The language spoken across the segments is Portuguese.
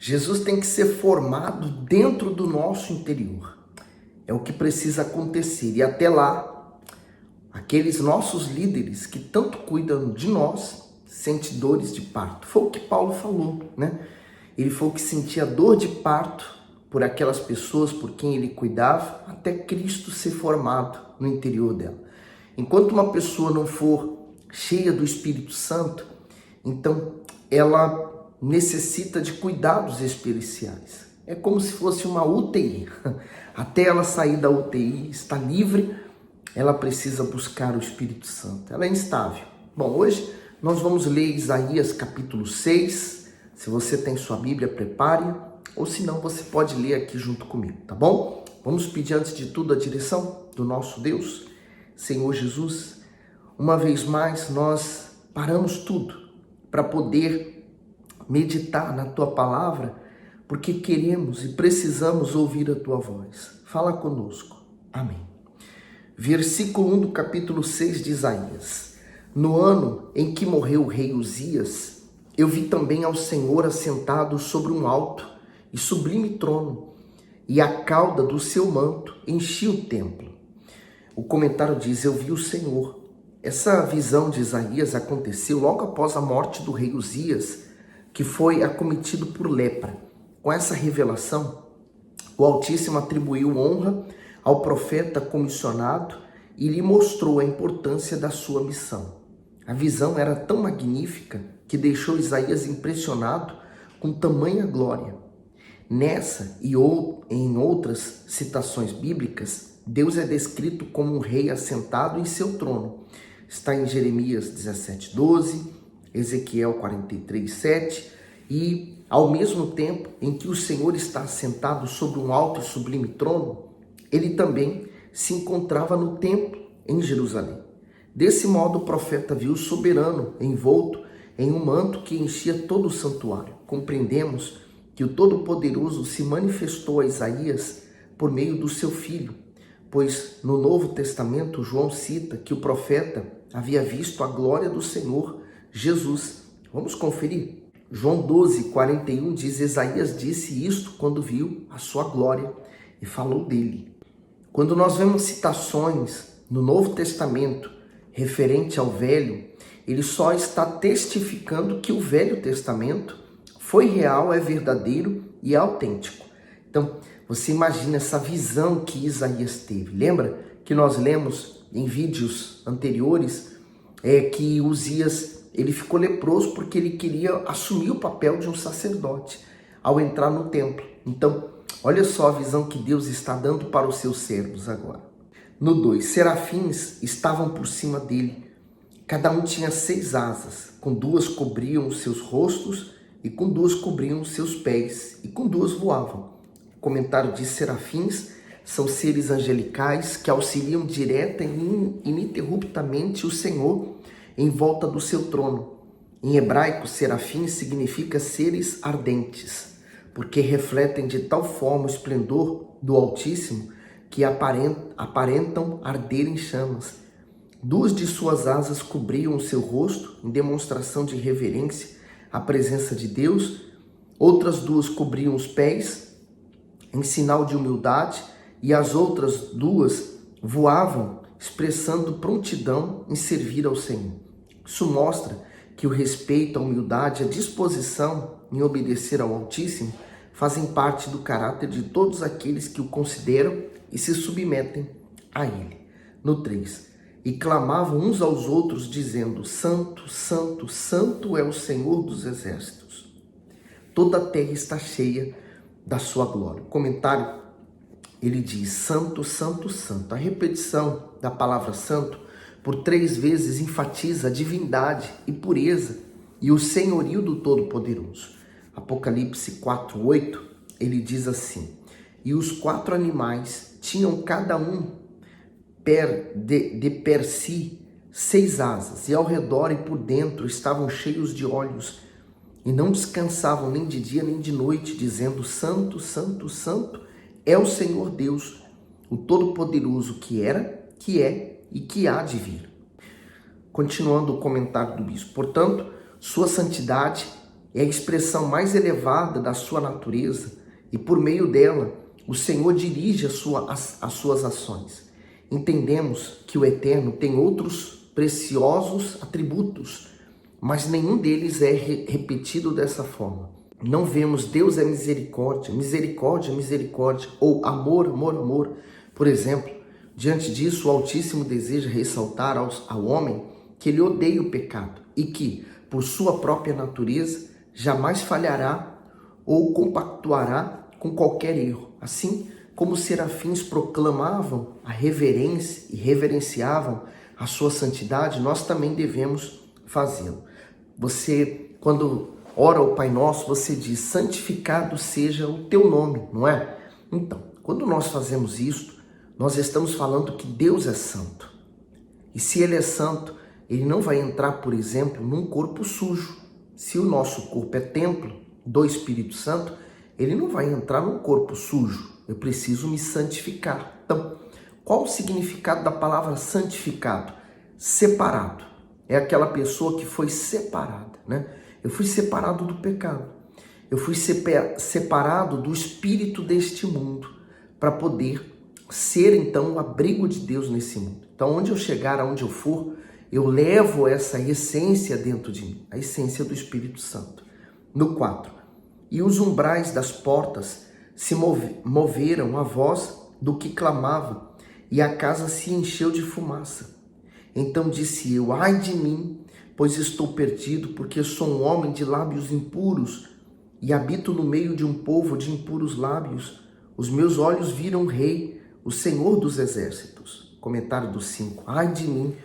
Jesus tem que ser formado dentro do nosso interior. É o que precisa acontecer. E até lá, aqueles nossos líderes que tanto cuidam de nós, sentem dores de parto. Foi o que Paulo falou, né? Ele falou que sentia dor de parto por aquelas pessoas por quem ele cuidava, até Cristo ser formado no interior dela. Enquanto uma pessoa não for cheia do Espírito Santo, então ela necessita de cuidados especiais. É como se fosse uma UTI. Até ela sair da UTI, estar livre, ela precisa buscar o Espírito Santo. Ela é instável. Bom, hoje nós vamos ler Isaías capítulo 6. Se você tem sua Bíblia, prepare. Ou se não, você pode ler aqui junto comigo, tá bom? Vamos pedir antes de tudo a direção do nosso Deus. Senhor Jesus, uma vez mais nós paramos tudo para poder meditar na Tua Palavra, porque queremos e precisamos ouvir a Tua voz. Fala conosco. Amém. Versículo 1 do capítulo 6 de Isaías. No ano em que morreu o rei Uzias, eu vi também ao Senhor assentado sobre um alto e sublime trono, e a cauda do seu manto enchia o templo. O comentário diz: eu vi o Senhor. Essa visão de Isaías aconteceu logo após a morte do rei Uzias, que foi acometido por lepra. Com essa revelação, o Altíssimo atribuiu honra ao profeta comissionado e lhe mostrou a importância da sua missão. A visão era tão magnífica que deixou Isaías impressionado com tamanha glória. Nessa e em outras citações bíblicas, Deus é descrito como um rei assentado em seu trono. Está em Jeremias 17:12, Ezequiel 43:7, e ao mesmo tempo em que o Senhor está assentado sobre um alto e sublime trono, ele também se encontrava no templo em Jerusalém. Desse modo, o profeta viu o soberano envolto em um manto que enchia todo o santuário. Compreendemos que o Todo-Poderoso se manifestou a Isaías por meio do seu filho, pois no Novo Testamento João cita que o profeta havia visto a glória do Senhor Jesus. Vamos conferir? João 12:41 diz: Isaías disse isto quando viu a sua glória e falou dele. Quando nós vemos citações no Novo Testamento referente ao Velho, ele só está testificando que o Velho Testamento foi real, é verdadeiro e é autêntico. Então, você imagina essa visão que Isaías teve. Lembra que nós lemos em vídeos anteriores que Uzias ele ficou leproso porque ele queria assumir o papel de um sacerdote ao entrar no templo. Então, olha só a visão que Deus está dando para os seus servos agora. No 2, serafins estavam por cima dele. Cada um tinha 6 asas, com 2 cobriam os seus rostos, e com 2 cobriam os seus pés, e com 2 voavam. O comentário diz: serafins são seres angelicais que auxiliam direta e ininterruptamente o Senhor em volta do seu trono. Em hebraico, serafim significa seres ardentes, porque refletem de tal forma o esplendor do Altíssimo que aparentam arder em chamas. 2 de suas asas cobriam o seu rosto em demonstração de reverência à presença de Deus. Outras 2 cobriam os pés em sinal de humildade, e as outras 2 voavam, expressando prontidão em servir ao Senhor. Isso mostra que o respeito, a humildade, a disposição em obedecer ao Altíssimo fazem parte do caráter de todos aqueles que o consideram e se submetem a Ele. No 3, e clamavam uns aos outros, dizendo: Santo, Santo, Santo é o Senhor dos exércitos. Toda a terra está cheia da sua glória. O comentário, ele diz: Santo, Santo, Santo. A repetição da palavra santo por 3 vezes enfatiza a divindade e pureza e o senhorio do Todo-Poderoso. Apocalipse 4:8, ele diz assim: e os 4 animais tinham cada um de per si 6 asas, e ao redor e por dentro estavam cheios de olhos, e não descansavam nem de dia nem de noite, dizendo: Santo, Santo, Santo é o Senhor Deus, o Todo-Poderoso, que era, que é e que há de vir. Continuando o comentário do bispo: portanto, sua santidade é a expressão mais elevada da sua natureza e por meio dela o Senhor dirige as suas ações. Entendemos que o Eterno tem outros preciosos atributos, mas nenhum deles é repetido dessa forma. Não vemos Deus é misericórdia, misericórdia, misericórdia, ou amor, amor, amor. Por exemplo, diante disso, o Altíssimo deseja ressaltar ao homem que ele odeia o pecado e que, por sua própria natureza, jamais falhará ou compactuará com qualquer erro. Assim como os serafins proclamavam a reverência e reverenciavam a sua santidade, nós também devemos fazê-lo. Você, quando ora o Pai Nosso, você diz, santificado seja o teu nome, não é? Então, quando nós fazemos isto, nós estamos falando que Deus é santo. E se Ele é santo, Ele não vai entrar, por exemplo, num corpo sujo. Se o nosso corpo é templo do Espírito Santo, Ele não vai entrar num corpo sujo. Eu preciso me santificar. Então, qual o significado da palavra santificado? Separado. É aquela pessoa que foi separada, né? Eu fui separado do pecado. Eu fui separado do espírito deste mundo para poder ser, então, o abrigo de Deus nesse mundo. Então, onde eu chegar, aonde eu for, eu levo essa essência dentro de mim, a essência do Espírito Santo. No 4. E os umbrais das portas se moveram à voz do que clamava, e a casa se encheu de fumaça. Então disse eu, ai de mim, pois estou perdido, porque sou um homem de lábios impuros e habito no meio de um povo de impuros lábios. Os meus olhos viram o Rei, o Senhor dos Exércitos. Comentário do 5. Ai de mim,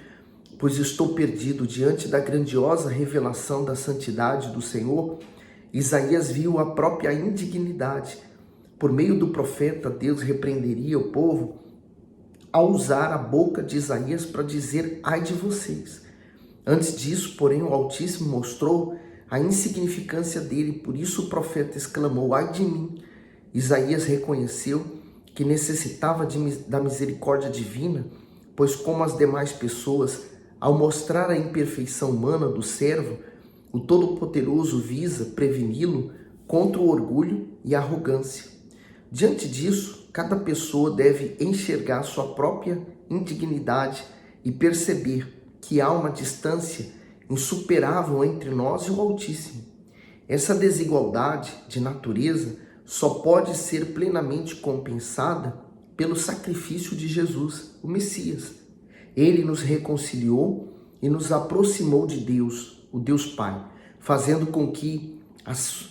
pois estou perdido diante da grandiosa revelação da santidade do Senhor. Isaías viu a própria indignidade. Por meio do profeta, Deus repreenderia o povo ao usar a boca de Isaías para dizer, ai de vocês. Antes disso, porém, o Altíssimo mostrou a insignificância dele, por isso o profeta exclamou, ai de mim. Isaías reconheceu que necessitava da misericórdia divina, pois como as demais pessoas, ao mostrar a imperfeição humana do servo, o Todo-Poderoso visa preveni-lo contra o orgulho e a arrogância. Diante disso, cada pessoa deve enxergar sua própria indignidade e perceber que há uma distância insuperável entre nós e o Altíssimo. Essa desigualdade de natureza só pode ser plenamente compensada pelo sacrifício de Jesus, o Messias. Ele nos reconciliou e nos aproximou de Deus, o Deus Pai, fazendo com que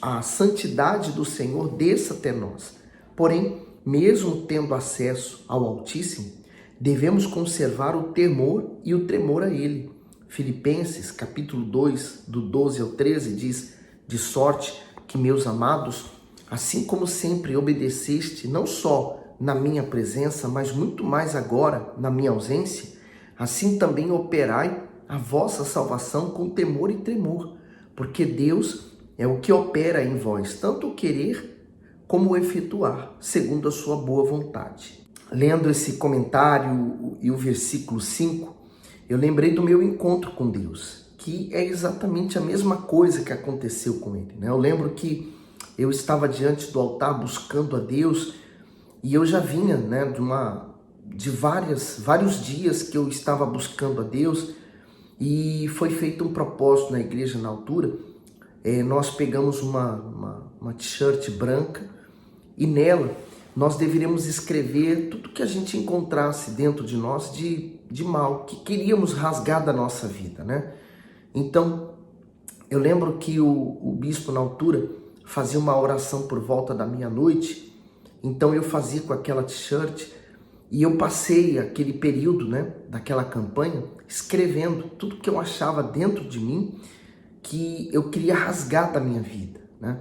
a santidade do Senhor desça até nós. Porém, mesmo tendo acesso ao Altíssimo, devemos conservar o temor e o tremor a Ele. Filipenses, capítulo 2, do 12 ao 13, diz, de sorte que, meus amados, assim como sempre obedeceste, não só na minha presença, mas muito mais agora na minha ausência, assim também operai a vossa salvação com temor e tremor, porque Deus é o que opera em vós, tanto o querer como o efetuar, segundo a sua boa vontade. Lendo esse comentário e o versículo 5, eu lembrei do meu encontro com Deus, que é exatamente a mesma coisa que aconteceu com ele, né? Eu lembro que eu estava diante do altar buscando a Deus e eu já vinha, né, de vários dias que eu estava buscando a Deus e foi feito um propósito na igreja na altura. Nós pegamos uma t-shirt branca e nela nós deveríamos escrever tudo que a gente encontrasse dentro de nós de mal, que queríamos rasgar da nossa vida, né? Então, eu lembro que o bispo na altura fazia uma oração por volta da meia-noite, então eu fazia com aquela t-shirt e eu passei aquele período, né, daquela campanha, escrevendo tudo que eu achava dentro de mim que eu queria rasgar da minha vida, né?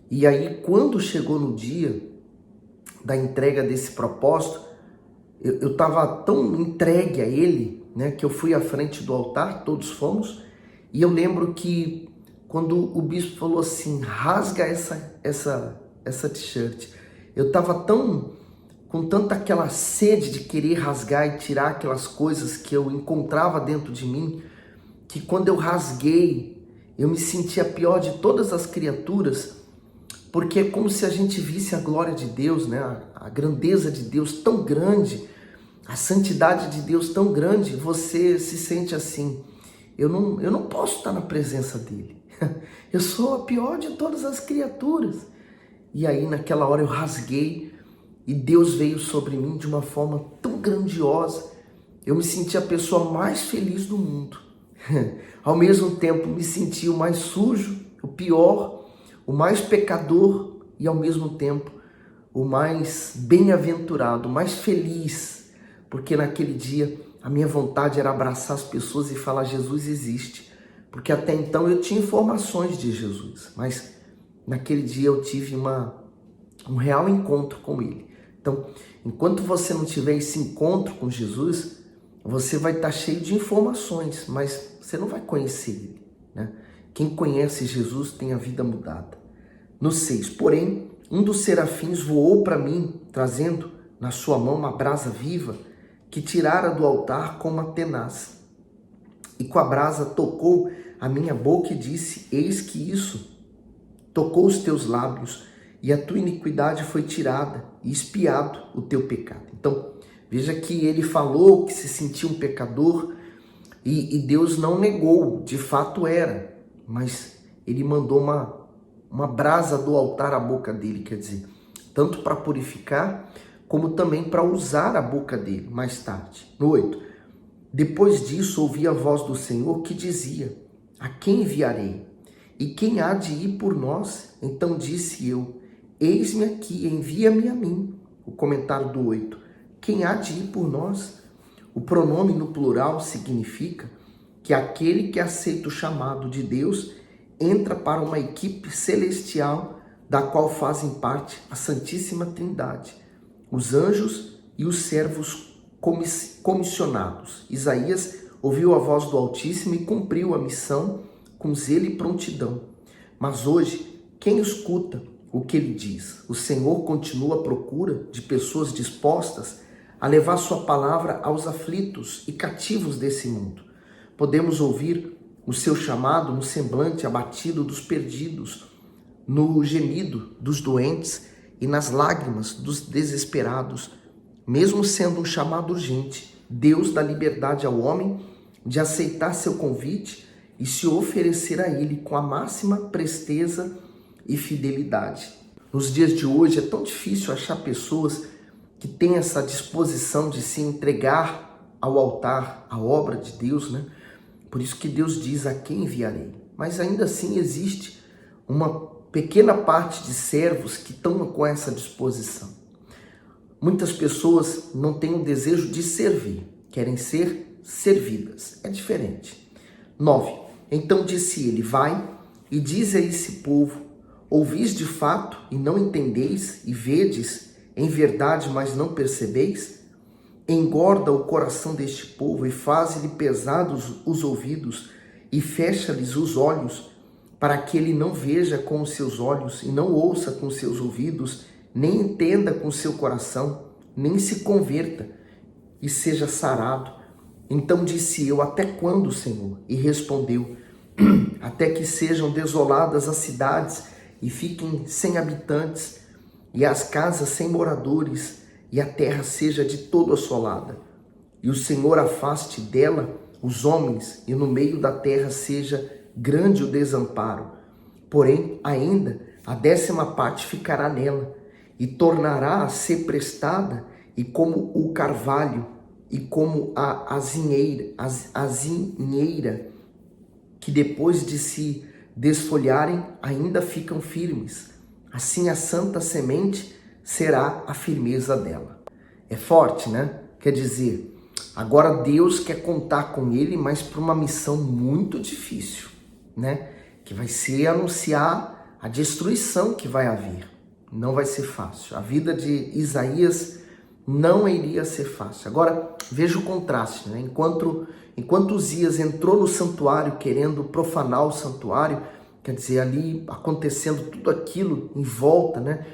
E aí, quando chegou no dia da entrega desse propósito, eu estava tão entregue a ele, né, que eu fui à frente do altar, todos fomos, e eu lembro que quando o bispo falou assim, rasga essa t-shirt, eu estava com tanta aquela sede de querer rasgar e tirar aquelas coisas que eu encontrava dentro de mim, que quando eu rasguei, Eu me senti a pior de todas as criaturas, porque é como se a gente visse a glória de Deus, né? A grandeza de Deus tão grande, a santidade de Deus tão grande, você se sente assim, eu não posso estar na presença dele. Eu sou a pior de todas as criaturas. E aí naquela hora eu rasguei e Deus veio sobre mim de uma forma tão grandiosa. Eu me senti a pessoa mais feliz do mundo. Ao mesmo tempo me senti o mais sujo, o pior, o mais pecador e ao mesmo tempo o mais bem-aventurado, o mais feliz. Porque naquele dia a minha vontade era abraçar as pessoas e falar: Jesus existe. Porque até então eu tinha informações de Jesus, mas naquele dia eu tive um real encontro com ele. Então, enquanto você não tiver esse encontro com Jesus, você vai estar cheio de informações, mas você não vai conhecer ele, né? Quem conhece Jesus tem a vida mudada. No 6, porém, um dos serafins voou para mim, trazendo na sua mão uma brasa viva que tirara do altar com uma tenaz. E com a brasa tocou a minha boca e disse: eis que isso tocou os teus lábios, e a tua iniquidade foi tirada, e expiado o teu pecado. Então, veja que ele falou que se sentia um pecador, e Deus não negou, de fato era, mas ele mandou uma brasa do altar à boca dele, quer dizer, tanto para purificar, como também para usar a boca dele mais tarde. No 8, depois disso ouvi a voz do Senhor que dizia: a quem enviarei? E quem há de ir por nós? Então disse eu: eis-me aqui, envia-me a mim. O comentário do 8. Quem há de ir por nós? O pronome no plural significa que aquele que aceita o chamado de Deus entra para uma equipe celestial da qual fazem parte a Santíssima Trindade, os anjos e os servos comissionados. Isaías ouviu a voz do Altíssimo e cumpriu a missão com zelo e prontidão. Mas hoje, quem escuta o que ele diz? O Senhor continua à procura de pessoas dispostas a levar sua palavra aos aflitos e cativos desse mundo. Podemos ouvir o seu chamado no semblante abatido dos perdidos, no gemido dos doentes e nas lágrimas dos desesperados. Mesmo sendo um chamado urgente, Deus dá liberdade ao homem de aceitar seu convite e se oferecer a ele com a máxima presteza e fidelidade. Nos dias de hoje é tão difícil achar pessoas que têm essa disposição de se entregar ao altar, à obra de Deus, né? Por isso que Deus diz: a quem enviarei? Mas ainda assim existe uma pequena parte de servos que estão com essa disposição. Muitas pessoas não têm o desejo de servir, querem ser servidas. É diferente. 9. Então disse ele: vai e dize a esse povo: ouvis de fato e não entendeis, e vedes em verdade, mas não percebeis? Engorda o coração deste povo e faz-lhe pesados os ouvidos e fecha-lhes os olhos, para que ele não veja com os seus olhos e não ouça com os seus ouvidos, nem entenda com o seu coração, nem se converta e seja sarado. Então disse eu: até quando, Senhor? E respondeu: até que sejam desoladas as cidades e fiquem sem habitantes, e as casas sem moradores, e a terra seja de todo assolada. E o Senhor afaste dela os homens, e no meio da terra seja grande o desamparo. Porém, ainda a 10ª parte ficará nela, e tornará a ser prestada, e como o carvalho, e como a azinheira, que depois de se desfolharem, ainda ficam firmes. Assim a santa semente será a firmeza dela. É forte, né? Quer dizer, agora Deus quer contar com ele, mas para uma missão muito difícil, né? Que vai ser anunciar a destruição que vai haver. Não vai ser fácil. A vida de Isaías não iria ser fácil. Agora, veja o contraste, né? Enquanto Uzias entrou no santuário querendo profanar o santuário, quer dizer, ali acontecendo tudo aquilo em volta, né?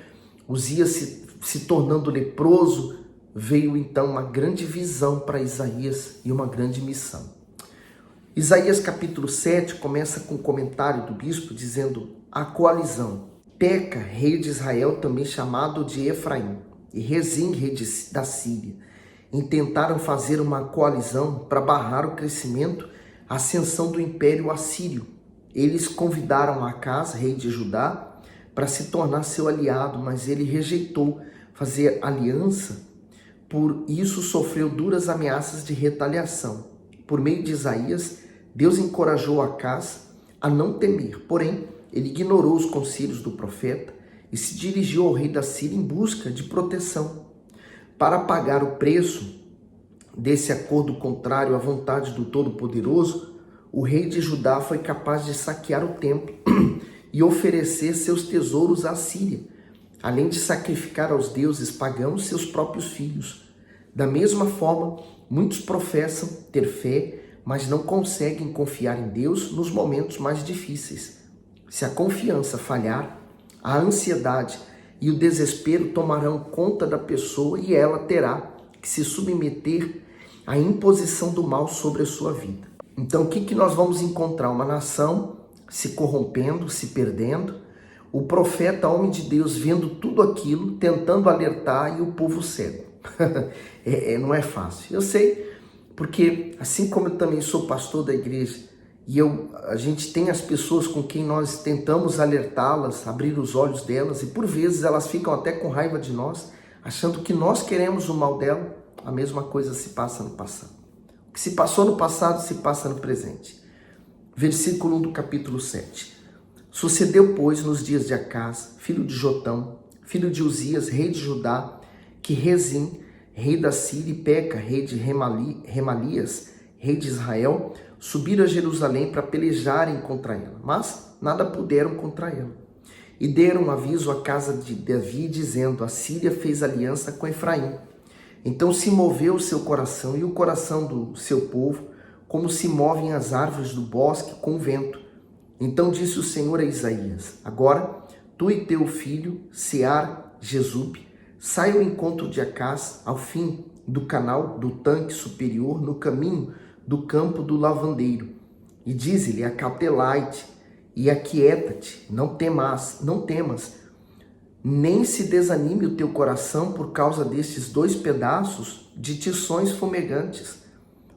Uzias se tornando leproso, veio então uma grande visão para Isaías e uma grande missão. Isaías capítulo 7 começa com um comentário do bispo dizendo: a coalizão. Peca, rei de Israel, também chamado de Efraim, e Rezim, rei da Síria, intentaram fazer uma coalizão para barrar o crescimento, a ascensão do império assírio. Eles convidaram Acaz, rei de Judá, para se tornar seu aliado, mas ele rejeitou fazer aliança. Por isso sofreu duras ameaças de retaliação. Por meio de Isaías, Deus encorajou Acaz a não temer, porém ele ignorou os conselhos do profeta e se dirigiu ao rei da Síria em busca de proteção. Para pagar o preço desse acordo contrário à vontade do Todo-Poderoso, o rei de Judá foi capaz de saquear o templo e oferecer seus tesouros à Síria, além de sacrificar aos deuses pagãos seus próprios filhos. Da mesma forma, muitos professam ter fé, mas não conseguem confiar em Deus nos momentos mais difíceis. Se a confiança falhar, a ansiedade e o desespero tomarão conta da pessoa e ela terá que se submeter à imposição do mal sobre a sua vida. Então, o que nós vamos encontrar? Uma nação se corrompendo, se perdendo, o profeta, homem de Deus, vendo tudo aquilo, tentando alertar e o povo cego. Não é fácil. Eu sei, porque assim como eu também sou pastor da igreja, e a gente tem as pessoas com quem nós tentamos alertá-las, abrir os olhos delas, e por vezes elas ficam até com raiva de nós, achando que nós queremos o mal dela. A mesma coisa se passa no passado. O que se passou no passado se passa no presente. Versículo 1 do capítulo 7. Sucedeu, pois, nos dias de Acaz, filho de Jotão, filho de Uzias, rei de Judá, que Rezim, rei da Síria, e Peca, rei de Remalias, rei de Israel, subiram a Jerusalém para pelejarem contra ela, mas nada puderam contra ela. E deram aviso à casa de Davi, dizendo: a Síria fez aliança com Efraim. Então se moveu o seu coração e o coração do seu povo, como se movem as árvores do bosque com o vento. Então disse o Senhor a Isaías: agora tu e teu filho, Sear-Jesub, sai ao encontro de Acaz ao fim do canal do tanque superior, no caminho do campo do lavandeiro, e dize-lhe: acautelai-te e aquieta-te, não temas, nem se desanime o teu coração por causa destes 2 pedaços de tições fumegantes,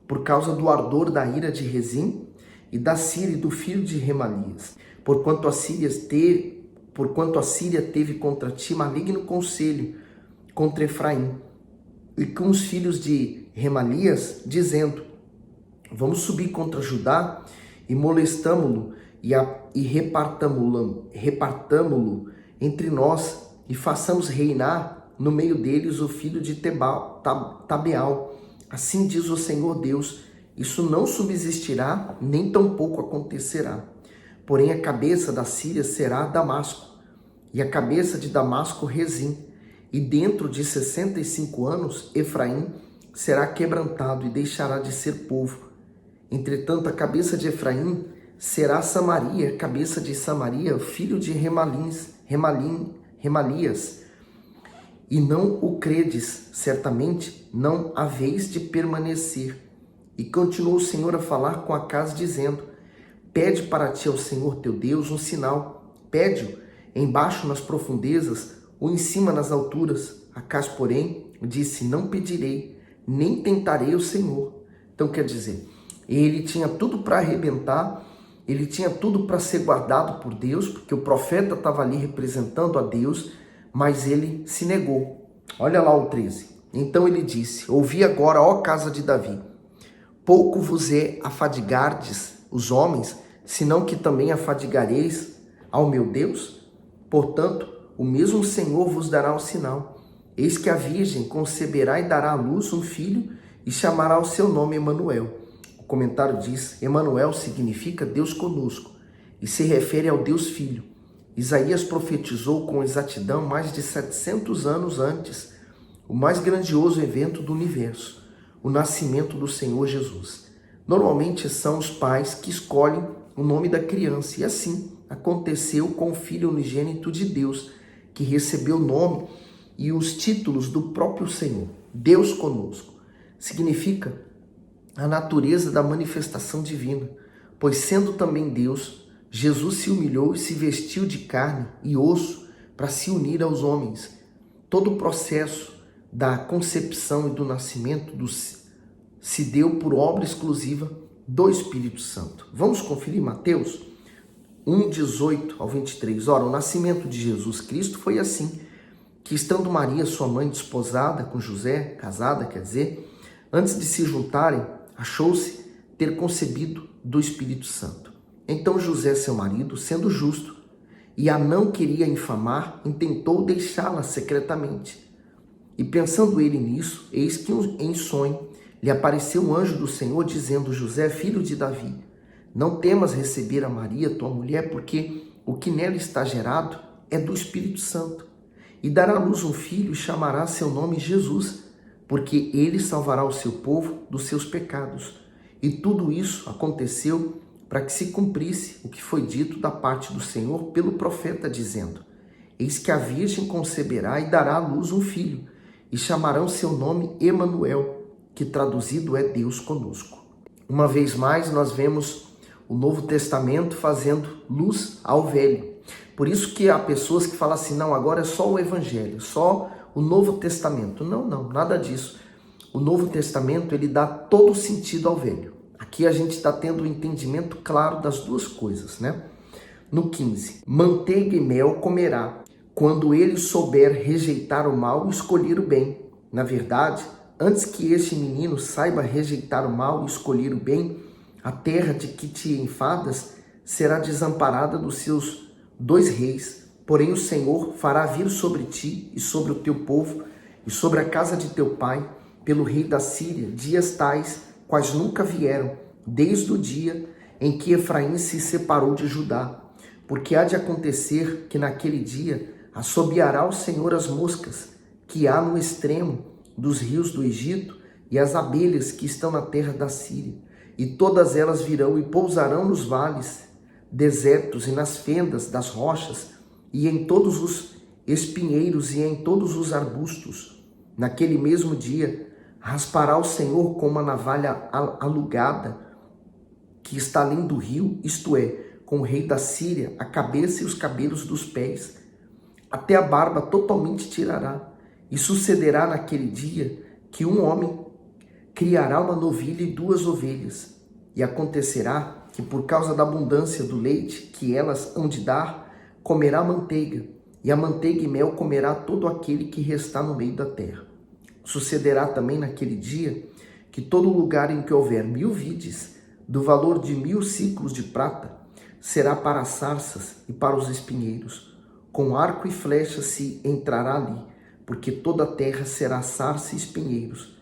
por causa do ardor da ira de Rezim e da Síria e do filho de Remalias, porquanto a Síria teve contra ti maligno conselho contra Efraim e com os filhos de Remalias, dizendo: vamos subir contra Judá e molestamo-lo e repartamo-lo entre nós e façamos reinar no meio deles o filho de Tabeal. Assim diz o Senhor Deus: isso não subsistirá, nem tampouco acontecerá. Porém a cabeça da Síria será Damasco, e a cabeça de Damasco Rezim. E dentro de 65 anos Efraim será quebrantado e deixará de ser povo. Entretanto, a cabeça de Efraim será Samaria, cabeça de Samaria, filho de Remalias. E não o credes, certamente não haveis de permanecer. E continuou o Senhor a falar com Acaz, dizendo: pede para ti ao Senhor teu Deus um sinal, pede-o embaixo nas profundezas ou em cima nas alturas. Acaz, porém, disse: não pedirei, nem tentarei o Senhor. Então quer dizer, ele tinha tudo para arrebentar, ele tinha tudo para ser guardado por Deus, porque o profeta estava ali representando a Deus, mas ele se negou. Olha lá o 13. Então ele disse: ouvi agora, ó casa de Davi, pouco vos é afadigardes os homens, senão que também afadigareis ao meu Deus? Portanto, o mesmo Senhor vos dará o sinal. Eis que a virgem conceberá e dará à luz um filho, e chamará o seu nome Emanuel. O comentário diz: Emanuel significa Deus conosco, e se refere ao Deus Filho. Isaías profetizou com exatidão mais de 700 anos antes o mais grandioso evento do universo, o nascimento do Senhor Jesus. Normalmente são os pais que escolhem o nome da criança, e assim aconteceu com o Filho unigênito de Deus, que recebeu o nome e os títulos do próprio Senhor. Deus conosco significa a natureza da manifestação divina, pois sendo também Deus, Jesus se humilhou e se vestiu de carne e osso para se unir aos homens. Todo o processo da concepção e do nascimento se deu por obra exclusiva do Espírito Santo. Vamos conferir Mateus 1, 18 ao 23. Ora, o nascimento de Jesus Cristo foi assim, que estando Maria, sua mãe, desposada com José, casada, quer dizer, antes de se juntarem, achou-se ter concebido do Espírito Santo. Então José, seu marido, sendo justo, e a não queria infamar, intentou deixá-la secretamente. E pensando ele nisso, eis que em sonho lhe apareceu um anjo do Senhor, dizendo: José, filho de Davi, não temas receber a Maria, tua mulher, porque o que nela está gerado é do Espírito Santo. E dará à luz um filho e chamará seu nome Jesus, porque ele salvará o seu povo dos seus pecados. E tudo isso aconteceu para que se cumprisse o que foi dito da parte do Senhor pelo profeta, dizendo: Eis que a virgem conceberá e dará à luz um filho, e chamarão seu nome Emanuel, que traduzido é Deus conosco. Uma vez mais, nós vemos o Novo Testamento fazendo luz ao Velho. Por isso que há pessoas que falam assim: não, agora é só o Evangelho, só o Novo Testamento. Não, nada disso. O Novo Testamento, ele dá todo o sentido ao Velho. Aqui a gente está tendo um entendimento claro das duas coisas, né? No 15, manteiga e mel comerá, quando ele souber rejeitar o mal e escolher o bem. Na verdade, antes que este menino saiba rejeitar o mal e escolher o bem, a terra de que te enfadas será desamparada dos seus 2 reis. Porém o Senhor fará vir sobre ti e sobre o teu povo e sobre a casa de teu pai, pelo rei da Síria, dias tais, quais nunca vieram, desde o dia em que Efraim se separou de Judá. Porque há de acontecer que naquele dia assobiará o Senhor as moscas que há no extremo dos rios do Egito e as abelhas que estão na terra da Síria. E todas elas virão e pousarão nos vales desertos e nas fendas das rochas e em todos os espinheiros e em todos os arbustos. Naquele mesmo dia raspará o Senhor com uma navalha alugada que está além do rio, isto é, com o rei da Síria, a cabeça e os cabelos dos pés, até a barba totalmente tirará. E sucederá naquele dia que um homem criará uma novilha e 2 ovelhas. E acontecerá que por causa da abundância do leite que elas hão de dar, comerá manteiga, e a manteiga e mel comerá todo aquele que restar no meio da terra. Sucederá também naquele dia que todo lugar em que houver 1000 vides, do valor de 1000 siclos de prata, será para as sarças e para os espinheiros. Com arco e flecha se entrará ali, porque toda a terra será sarça e espinheiros.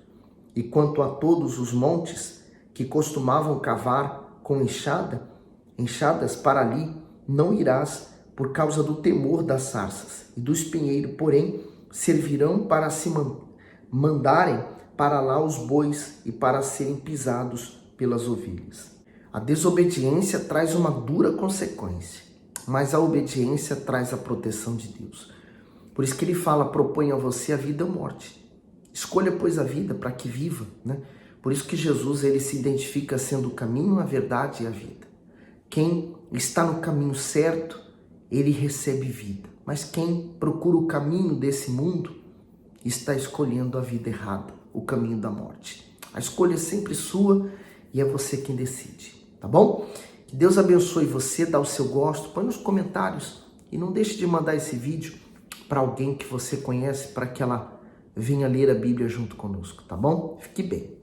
E quanto a todos os montes que costumavam cavar com enxadas para ali, não irás, por causa do temor das sarças e do espinheiro, porém servirão para se mandarem para lá os bois e para serem pisados pelas ovelhas. A desobediência traz uma dura consequência, mas a obediência traz a proteção de Deus. Por isso que ele fala: propõe a você a vida ou morte. Escolha, pois, a vida para que viva, né? Por isso que Jesus, ele se identifica sendo o caminho, a verdade e a vida. Quem está no caminho certo, ele recebe vida. Mas quem procura o caminho desse mundo, está escolhendo a vida errada, o caminho da morte. A escolha é sempre sua e é você quem decide, tá bom? Que Deus abençoe você, dá o seu gosto, põe nos comentários e não deixe de mandar esse vídeo para alguém que você conhece, para que ela venha ler a Bíblia junto conosco, tá bom? Fique bem.